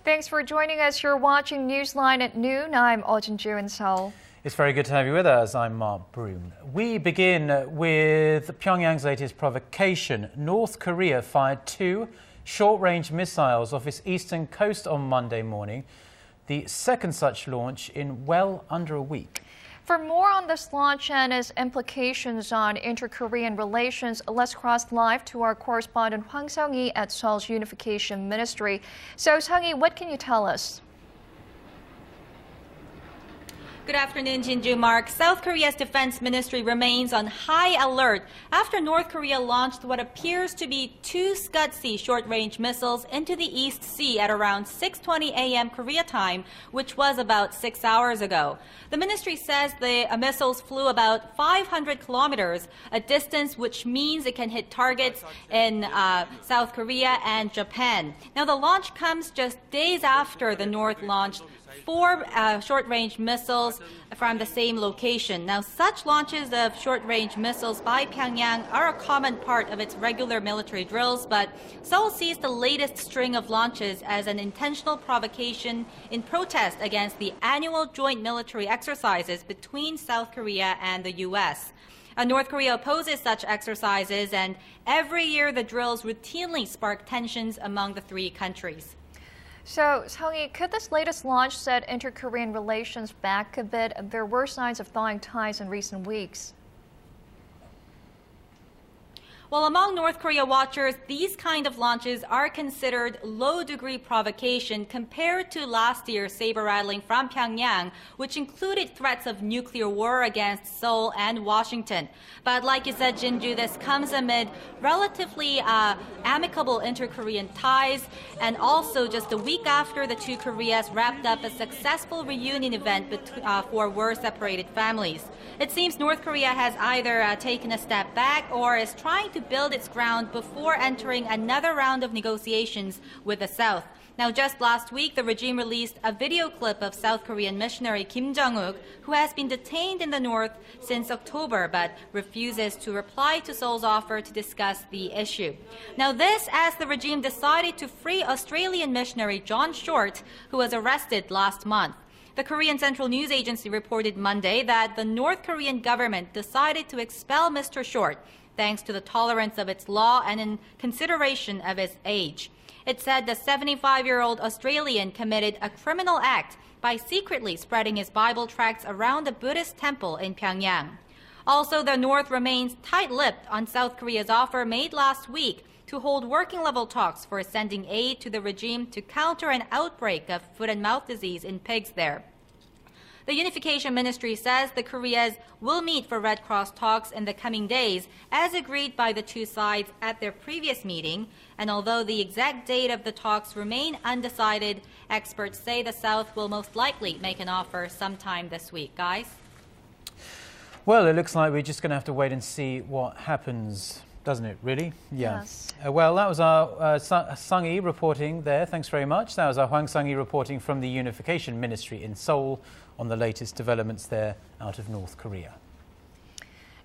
Thanks for joining us. You're watching Newsline at noon. I'm Ju in Seoul. It's very good to have you with us. I'm Mark Broom. We begin with Pyongyang's latest provocation. North Korea fired 2 short-range missiles off its eastern coast on Monday morning, the second such launch in well under a week. For more on this launch and its implications on inter-Korean relations, let's cross live to our correspondent Hwang Sung-hee at Seoul's Unification Ministry. So, Sung-hee, what can you tell us? Good afternoon, Jinju Mark. South Korea's defense ministry remains on high alert after North Korea launched what appears to be 2 Scud-C short-range missiles into the East Sea at around 6:20 a.m. Korea time, which was about 6 hours ago. The ministry says the missiles flew about 500 kilometers, a distance which means it can hit targets in South Korea and Japan. Now, the launch comes just days after the North launched 4 short-range missiles from the same location. Now, such launches of short-range missiles by Pyongyang are a common part of its regular military drills, but Seoul sees the latest string of launches as an intentional provocation in protest against the annual joint military exercises between South Korea and the U.S. North Korea opposes such exercises, and every year the drills routinely spark tensions among the 3 countries. So, Sung-hee, could this latest launch set inter-Korean relations back a bit? There were signs of thawing ties in recent weeks. Well, among North Korea watchers, these kind of launches are considered low-degree provocation compared to last year's saber-rattling from Pyongyang, which included threats of nuclear war against Seoul and Washington. But like you said, Jinju, this comes amid relatively amicable inter-Korean ties, and also just a week after the 2 Koreas wrapped up a successful reunion event for war-separated families. It seems North Korea has either taken a step back or is trying to build its ground before entering another round of negotiations with the South. Now, just last week, the regime released a video clip of South Korean missionary Kim Jongun, who has been detained in the North since October but refuses to reply to Seoul's offer to discuss the issue. Now, this as the regime decided to free Australian missionary John Short, who was arrested last month. The Korean Central News Agency reported Monday that the North Korean government decided to expel Mr. Short thanks to the tolerance of its law and in consideration of his age. It said the 75-year-old Australian committed a criminal act by secretly spreading his Bible tracts around a Buddhist temple in Pyongyang. Also, the North remains tight-lipped on South Korea's offer made last week to hold working-level talks for sending aid to the regime to counter an outbreak of foot-and-mouth disease in pigs there. The Unification Ministry says the Koreas will meet for Red Cross talks in the coming days, as agreed by the 2 sides at their previous meeting. And although the exact date of the talks remain undecided, experts say the South will most likely make an offer sometime this week. Guys? Well, it looks like we're just going to have to wait and see what happens, doesn't it, really? Yeah. Yes. Well, that was our Sung-hee reporting there. Thanks very much. That was our Hwang Sung-hee reporting from the Unification Ministry in Seoul on the latest developments there out of North Korea.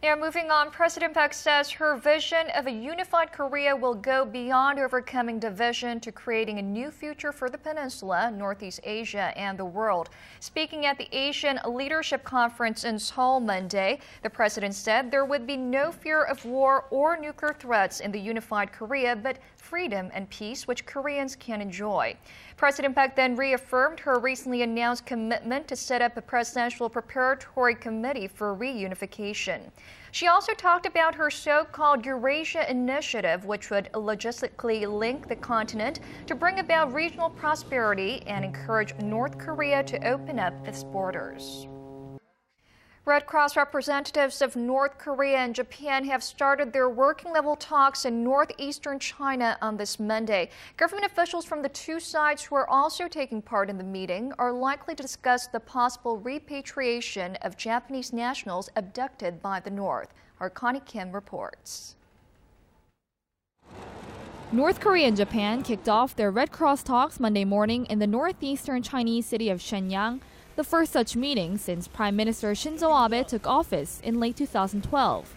Now, moving on, President Park says her vision of a unified Korea will go beyond overcoming division to creating a new future for the peninsula, Northeast Asia, and the world. Speaking at the Asian Leadership Conference in Seoul Monday, the president said there would be no fear of war or nuclear threats in the unified Korea, but freedom and peace which Koreans can enjoy. President Park then reaffirmed her recently announced commitment to set up a presidential preparatory committee for reunification. She also talked about her so-called Eurasia Initiative, which would logistically link the continent to bring about regional prosperity and encourage North Korea to open up its borders. Red Cross representatives of North Korea and Japan have started their working-level talks in northeastern China on this Monday. Government officials from the 2 sides who are also taking part in the meeting are likely to discuss the possible repatriation of Japanese nationals abducted by the North. Our Connie Kim reports. North Korea and Japan kicked off their Red Cross talks Monday morning in the northeastern Chinese city of Shenyang, the first such meeting since Prime Minister Shinzo Abe took office in late 2012.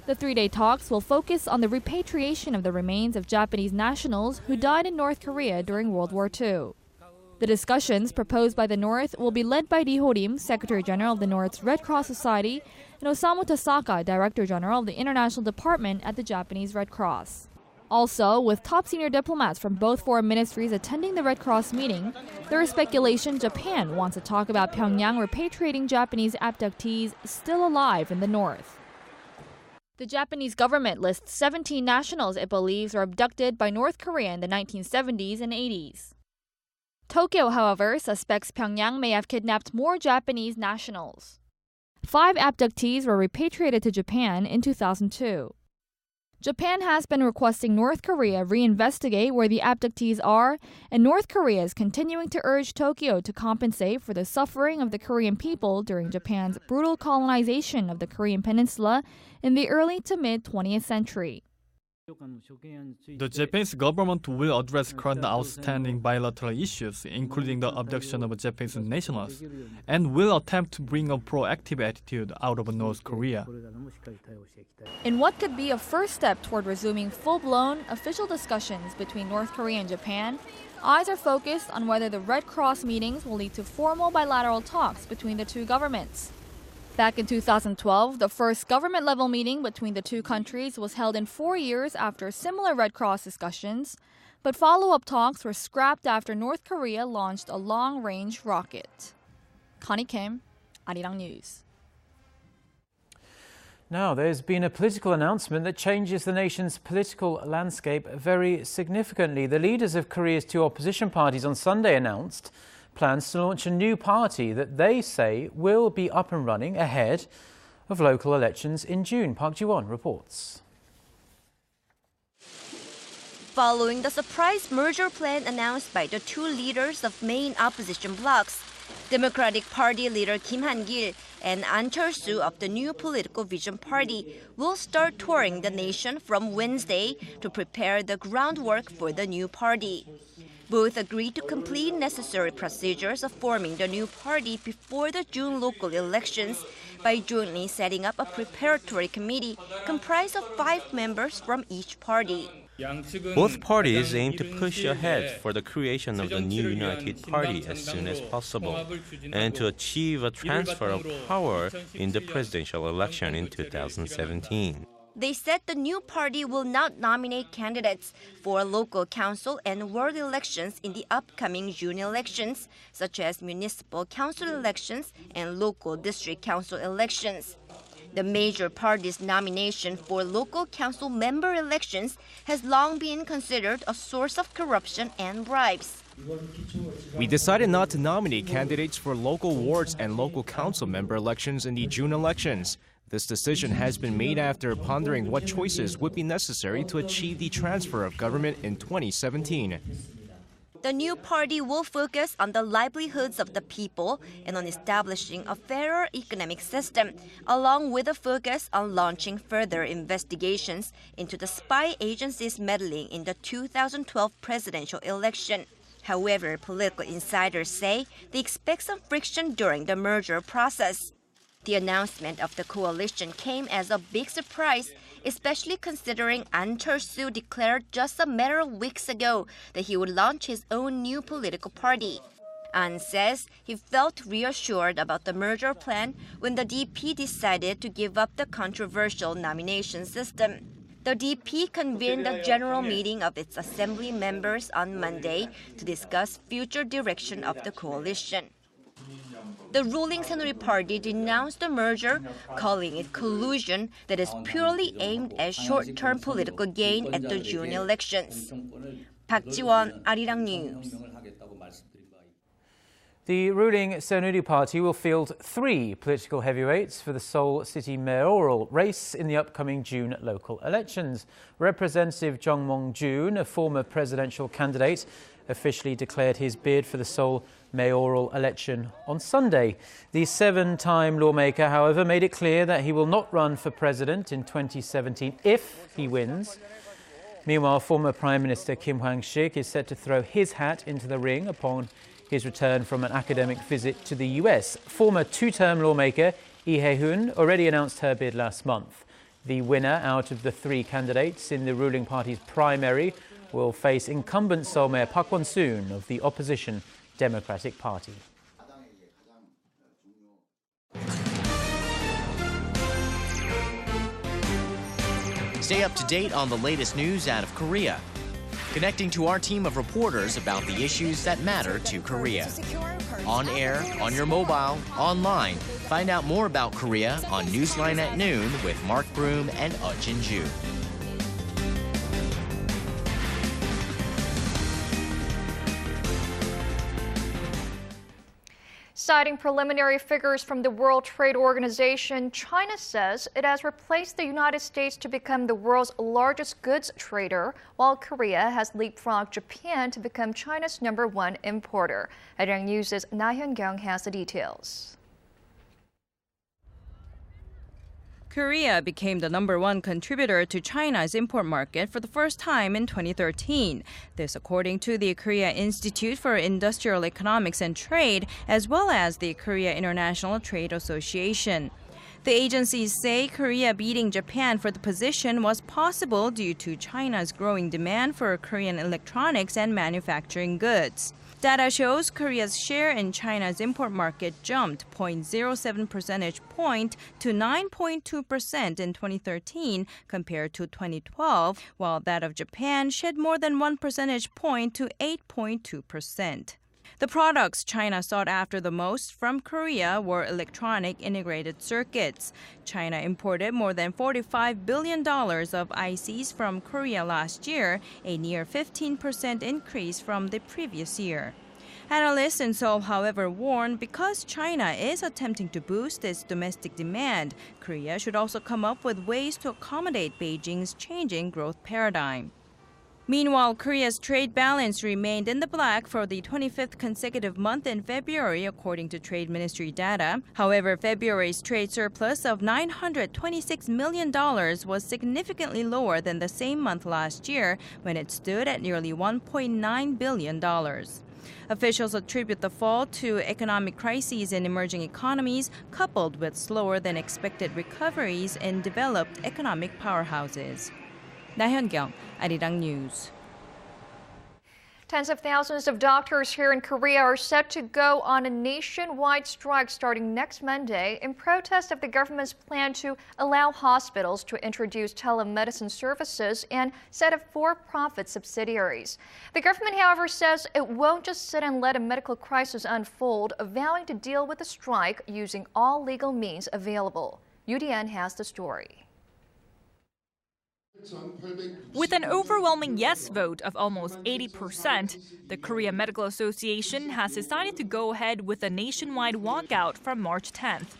The 3-day talks will focus on the repatriation of the remains of Japanese nationals who died in North Korea during World War II. The discussions proposed by the North will be led by Ri Ho-rim, Secretary General of the North's Red Cross Society, and Osamu Tasaka, Director General of the International Department at the Japanese Red Cross. Also, with top senior diplomats from both foreign ministries attending the Red Cross meeting, there is speculation Japan wants to talk about Pyongyang repatriating Japanese abductees still alive in the North. The Japanese government lists 17 nationals it believes were abducted by North Korea in the 1970s and 80s. Tokyo, however, suspects Pyongyang may have kidnapped more Japanese nationals. 5 abductees were repatriated to Japan in 2002. Japan has been requesting North Korea reinvestigate where the abductees are, and North Korea is continuing to urge Tokyo to compensate for the suffering of the Korean people during Japan's brutal colonization of the Korean peninsula in the early to mid-20th century. The Japanese government will address current outstanding bilateral issues, including the abduction of Japanese nationals, and will attempt to bring a proactive attitude out of North Korea. In what could be a first step toward resuming full-blown official discussions between North Korea and Japan, eyes are focused on whether the Red Cross meetings will lead to formal bilateral talks between the two governments. Back in 2012, the first government-level meeting between the two countries was held in 4 years after similar Red Cross discussions, but follow-up talks were scrapped after North Korea launched a long-range rocket. Connie Kim, Arirang News. Now, there's been a political announcement that changes the nation's political landscape very significantly. The leaders of Korea's two opposition parties on Sunday announced plans to launch a new party that they say will be up and running ahead of local elections in June. Park Ji-won reports. Following the surprise merger plan announced by the two leaders of main opposition blocs, Democratic Party leader Kim Han-gil and An Chol-soo of the New Political Vision Party will start touring the nation from Wednesday to prepare the groundwork for the new party. Both agreed to complete necessary procedures of forming the new party before the June local elections by jointly setting up a preparatory committee comprised of 5 members from each party. Both parties aim to push ahead for the creation of the new united party as soon as possible and to achieve a transfer of power in the presidential election in 2017. They said the new party will not nominate candidates for local council and ward elections in the upcoming June elections, such as municipal council elections and local district council elections. The major party's nomination for local council member elections has long been considered a source of corruption and bribes. We decided not to nominate candidates for local wards and local council member elections in the June elections. This decision has been made after pondering what choices would be necessary to achieve the transfer of government in 2017. The new party will focus on the livelihoods of the people and on establishing a fairer economic system, along with a focus on launching further investigations into the spy agencies meddling in the 2012 presidential election. However, political insiders say they expect some friction during the merger process. The announcement of the coalition came as a big surprise, especially considering An Chol-soo declared just a matter of weeks ago that he would launch his own new political party. An says he felt reassured about the merger plan when the DP decided to give up the controversial nomination system. The DP convened a general meeting of its assembly members on Monday to discuss future direction of the coalition. The ruling Saenuri Party denounced the merger, calling it collusion that is purely aimed at short-term political gain at the June elections. Park Ji-won, Arirang News. The ruling Saenuri Party will field 3 political heavyweights for the Seoul city mayoral race in the upcoming June local elections. Representative Jung Mong-jun, a former presidential candidate, officially declared his bid for the Seoul mayoral election on Sunday. The 7-time lawmaker, however, made it clear that he will not run for president in 2017 if he wins. Meanwhile, former Prime Minister Kim Hwang Sung-hee is set to throw his hat into the ring upon his return from an academic visit to the US. Former 2-term lawmaker Lee Hae-hun already announced her bid last month. The winner out of the 3 candidates in the ruling party's primary will face incumbent Seoul Mayor Park Won-soon of the opposition Democratic Party. Stay up to date on the latest news out of Korea. Connecting to our team of reporters about the issues that matter to Korea. On air, on your mobile, online. Find out more about Korea on NEWSLINE at Noon with Mark Broom and Jin-ju. Citing preliminary figures from the World Trade Organization, China says it has replaced the United States to become the world's largest goods trader, while Korea has leapfrogged Japan to become China's #1 importer. Arirang News' Na Hyun-kyung has the details. Korea became the #1 contributor to China's import market for the first time in 2013. This according to the Korea Institute for Industrial Economics and Trade, as well as the Korea International Trade Association. The agencies say Korea beating Japan for the position was possible due to China's growing demand for Korean electronics and manufacturing goods. Data shows Korea's share in China's import market jumped 0.07 percentage point to 9.2% in 2013 compared to 2012, while that of Japan shed more than 1 percentage point to 8.2%. The products China sought after the most from Korea were electronic integrated circuits. China imported more than $45 billion of ICs from Korea last year, a near 15% increase from the previous year. Analysts in Seoul, however, warn because China is attempting to boost its domestic demand, Korea should also come up with ways to accommodate Beijing's changing growth paradigm. Meanwhile, Korea's trade balance remained in the black for the 25th consecutive month in February, according to Trade Ministry data. However, February's trade surplus of $926 million was significantly lower than the same month last year, when it stood at nearly $1.9 billion. Officials attribute the fall to economic crises in emerging economies, coupled with slower than expected recoveries in developed economic powerhouses. Na Hyun-kyung, Arirang News. Tens of thousands of doctors here in Korea are set to go on a nationwide strike starting next Monday in protest of the government's plan to allow hospitals to introduce telemedicine services and set up for-profit subsidiaries. The government, however, says it won't just sit and let a medical crisis unfold, vowing to deal with the strike using all legal means available. UDN has the story. With an overwhelming yes vote of almost 80%, the Korea Medical Association has decided to go ahead with a nationwide walkout from March 10th.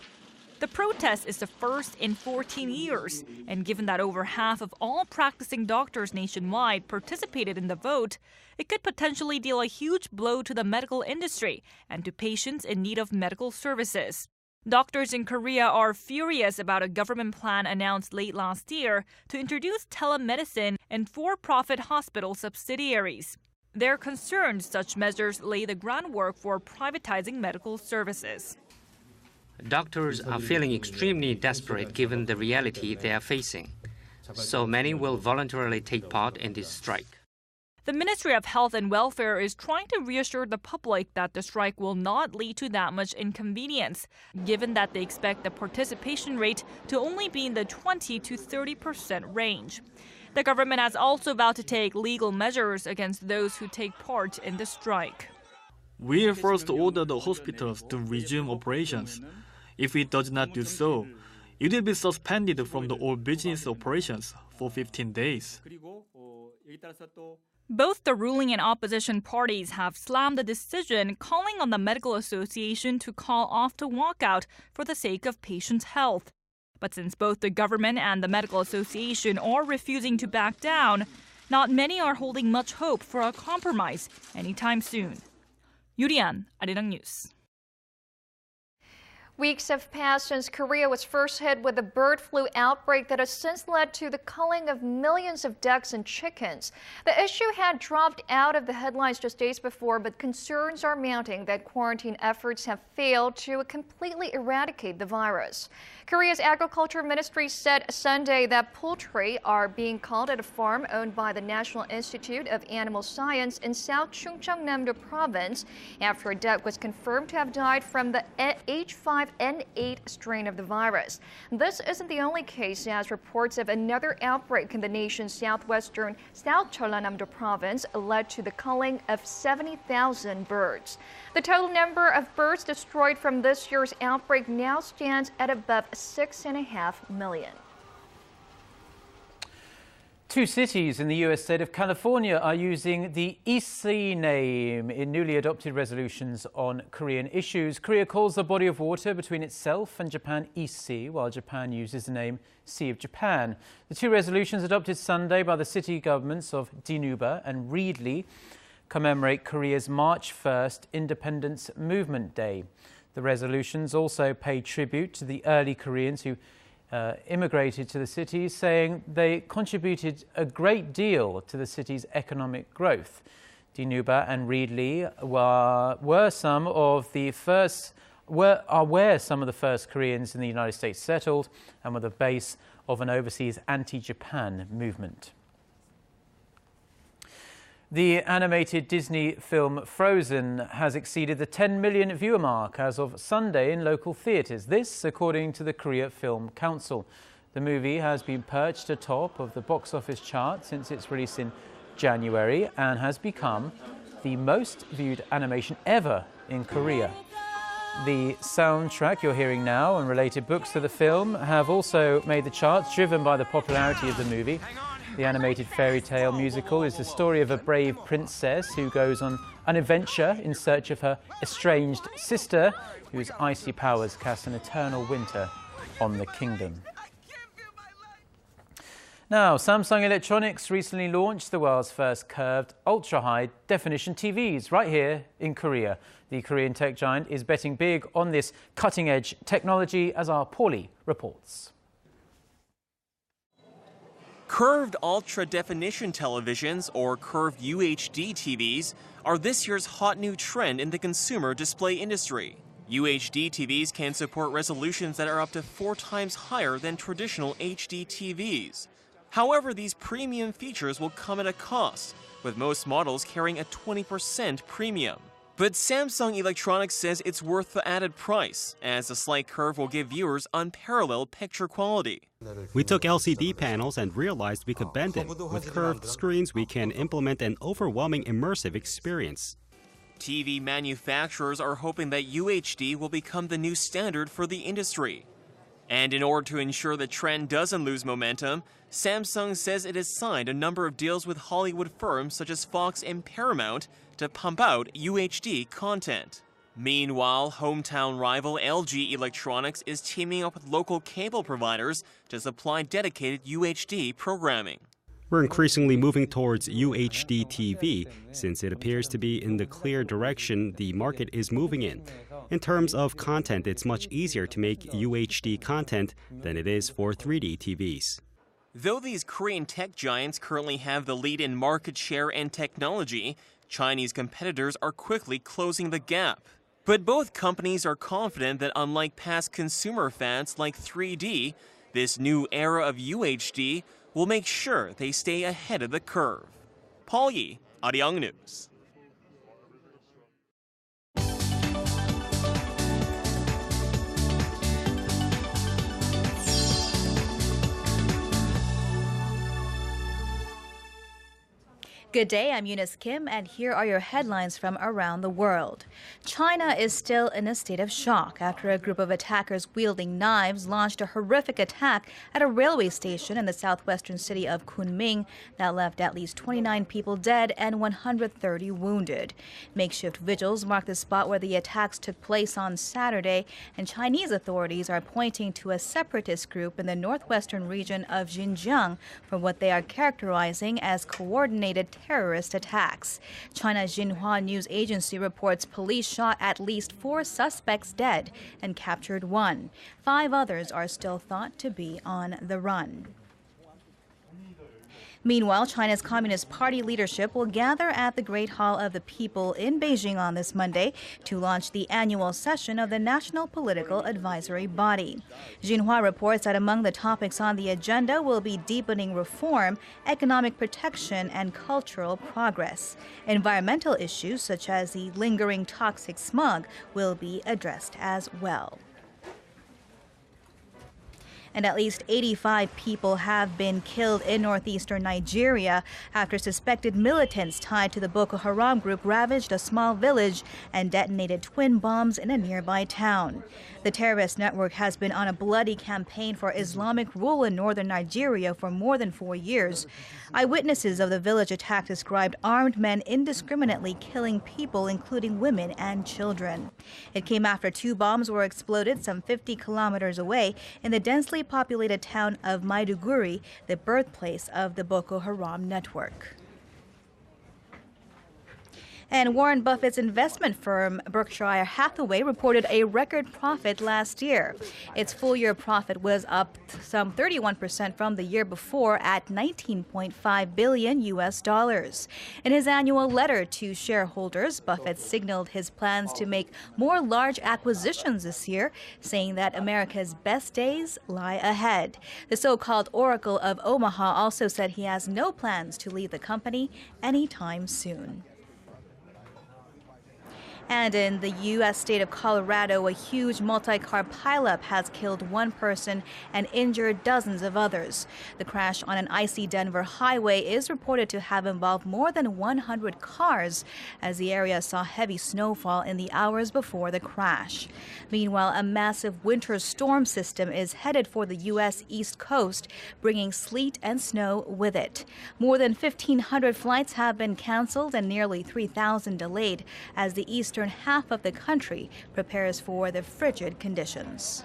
The protest is the first in 14 years, and given that over half of all practicing doctors nationwide participated in the vote, it could potentially deal a huge blow to the medical industry and to patients in need of medical services. Doctors in Korea are furious about a government plan announced late last year to introduce telemedicine and for-profit hospital subsidiaries. They're concerned such measures lay the groundwork for privatizing medical services. Doctors are feeling extremely desperate given the reality they are facing. So many will voluntarily take part in this strike. The Ministry of Health and Welfare is trying to reassure the public that the strike will not lead to that much inconvenience, given that they expect the participation rate to only be in the 20 to 30% range. The government has also vowed to take legal measures against those who take part in the strike. We'll first order the hospitals to resume operations. If it does not do so, it will be suspended from all business operations for 15 days. Both the ruling and opposition parties have slammed the decision, calling on the Medical Association to call off the walkout for the sake of patients' health. But since both the government and the Medical Association are refusing to back down, not many are holding much hope for a compromise anytime soon. Yurian, Arirang News. Weeks have passed since Korea was first hit with a bird flu outbreak that has since led to the culling of millions of ducks and chickens. The issue had dropped out of the headlines just days before, but concerns are mounting that quarantine efforts have failed to completely eradicate the virus. Korea's Agriculture Ministry said Sunday that poultry are being culled at a farm owned by the National Institute of Animal Science in South Chungcheongnam-do Province after a duck was confirmed to have died from the H5N8 strain of the virus. This isn't the only case, as reports of another outbreak in the nation's southwestern South Jeollanam-do Province led to the culling of 70,000 birds. The total number of birds destroyed from this year's outbreak now stands at above 6.5 million. Two cities in the U.S. state of California are using the NEWSLINE name in newly adopted resolutions on Korean issues. Korea calls the body of water between itself and Japan East Sea, while Japan uses the name Sea of Japan. The two resolutions adopted Sunday by the city governments of Dinuba and Reedley commemorate Korea's March 1st Independence Movement Day. The resolutions also pay tribute to the early Koreans who immigrated to the city, saying they contributed a great deal to the city's economic growth. Dinuba and Reedley were some of the first Koreans in the United States settled and were the base of an overseas anti-Japan movement. The animated Disney film Frozen has exceeded the 10 million viewer mark as of Sunday in local theatres. This, according to the Korea Film Council. The movie has been perched atop of the box office chart since its release in January and has become the most viewed animation ever in Korea. The soundtrack you're hearing now and related books to the film have also made the charts, driven by the popularity of the movie. The animated fairy tale musical is the story of a brave princess who goes on an adventure in search of her estranged sister, whose icy powers cast an eternal winter on the kingdom. Now, Samsung Electronics recently launched the world's first curved ultra-high definition TVs right here in Korea. The Korean tech giant is betting big on this cutting-edge technology, as our Paulie reports. Curved ultra-definition televisions, or curved UHD TVs, are this year's hot new trend in the consumer display industry. UHD TVs can support resolutions that are up to 4 times higher than traditional HD TVs. However, these premium features will come at a cost, with most models carrying a 20% premium. But Samsung Electronics says it's worth the added price, as the slight curve will give viewers unparalleled picture quality. We took LCD panels and realized we could bend them. With curved screens, we can implement an overwhelming immersive experience. TV manufacturers are hoping that UHD will become the new standard for the industry. And in order to ensure the trend doesn't lose momentum, Samsung says it has signed a number of deals with Hollywood firms such as Fox and Paramount to pump out UHD content. Meanwhile, hometown rival LG Electronics is teaming up with local cable providers to supply dedicated UHD programming. We're increasingly moving towards UHD TV, since it appears to be in the clear direction the market is moving in. In terms of content, it's much easier to make UHD content than it is for 3D TVs. Though these Korean tech giants currently have the lead in market share and technology, Chinese competitors are quickly closing the gap. But both companies are confident that unlike past consumer fads like 3D, this new era of UHD will make sure they stay ahead of the curve. Paul Yi, Arirang News. Good day, I'm Eunice Kim, and here are your headlines from around the world. China is still in a state of shock after a group of attackers wielding knives launched a horrific attack at a railway station in the southwestern city of Kunming that left at least 29 people dead and 130 wounded. Makeshift vigils mark the spot where the attacks took place on Saturday, and Chinese authorities are pointing to a separatist group in the northwestern region of Xinjiang for what they are characterizing as coordinated terrorist attacks. China's Xinhua news agency reports police shot at least 4 suspects dead and captured 1. 5 others are still thought to be on the run. Meanwhile, China's Communist Party leadership will gather at the Great Hall of the People in Beijing on this Monday to launch the annual session of the National Political Advisory Body. Xinhua reports that among the topics on the agenda will be deepening reform, economic protection, and cultural progress. Environmental issues such as the lingering toxic smog will be addressed as well. And at least 85 people have been killed in northeastern Nigeria after suspected militants tied to the Boko Haram group ravaged a small village and detonated twin bombs in a nearby town. The terrorist network has been on a bloody campaign for Islamic rule in northern Nigeria for more than 4 years. Eyewitnesses of the village attack described armed men indiscriminately killing people, including women and children. It came after 2 bombs were exploded some 50 kilometers away in the densely populated town of Maiduguri, the birthplace of the Boko Haram network. And Warren Buffett's investment firm, Berkshire Hathaway, reported a record profit last year. Its full-year profit was up some 31% from the year before at $19.5 billion. In his annual letter to shareholders, Buffett signaled his plans to make more large acquisitions this year, saying that America's best days lie ahead. The so-called Oracle of Omaha also said he has no plans to leave the company anytime soon. And in the U.S. state of Colorado, a huge multi-car pileup has killed 1 person and injured dozens of others. The crash on an icy Denver highway is reported to have involved more than 100 cars, as the area saw heavy snowfall in the hours before the crash. Meanwhile, a massive winter storm system is headed for the U.S. East Coast, bringing sleet and snow with it. More than 1,500 flights have been canceled and nearly 3,000 delayed as the eastern half of the country prepares for the frigid conditions.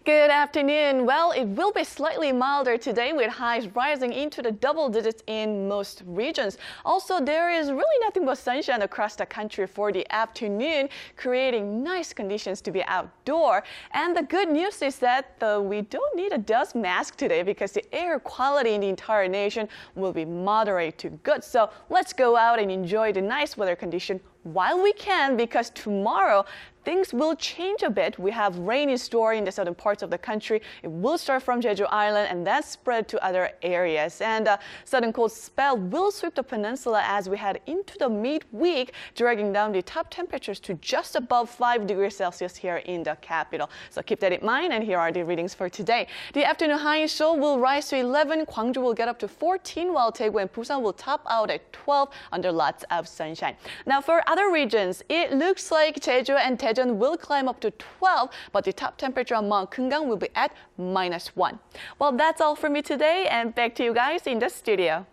Good afternoon. Well, it will be slightly milder today with highs rising into the double digits in most regions. Also, there is really nothing but sunshine across the country for the afternoon, creating nice conditions to be outdoor. And the good news is that we don't need a dust mask today because the air quality in the entire nation will be moderate to good. So let's go out and enjoy the nice weather condition while we can, because tomorrow things will change a bit. We have rain in store in the southern parts of the country. It will start from Jeju Island and then spread to other areas. And sudden cold spell will sweep the peninsula as we head into the midweek, dragging down the top temperatures to just above 5 degrees Celsius here in the capital. So keep that in mind, and here are the readings for today. The afternoon high in Seoul will rise to 11. Gwangju will get up to 14, while Daegu and Busan will top out at 12 under lots of sunshine. Now for other regions, it looks like Jeju and Daejeon will climb up to 12, but the top temperature among Gyeongbuk will be at -1. Well, that's all for me today, and back to you guys in the studio.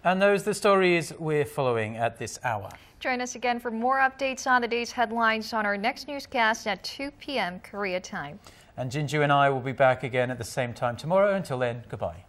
And those are the stories we're following at this hour. Join us again for more updates on the day's headlines on our next newscast at 2 p.m. Korea time. And Jinju and I will be back again at the same time tomorrow. Until then, goodbye.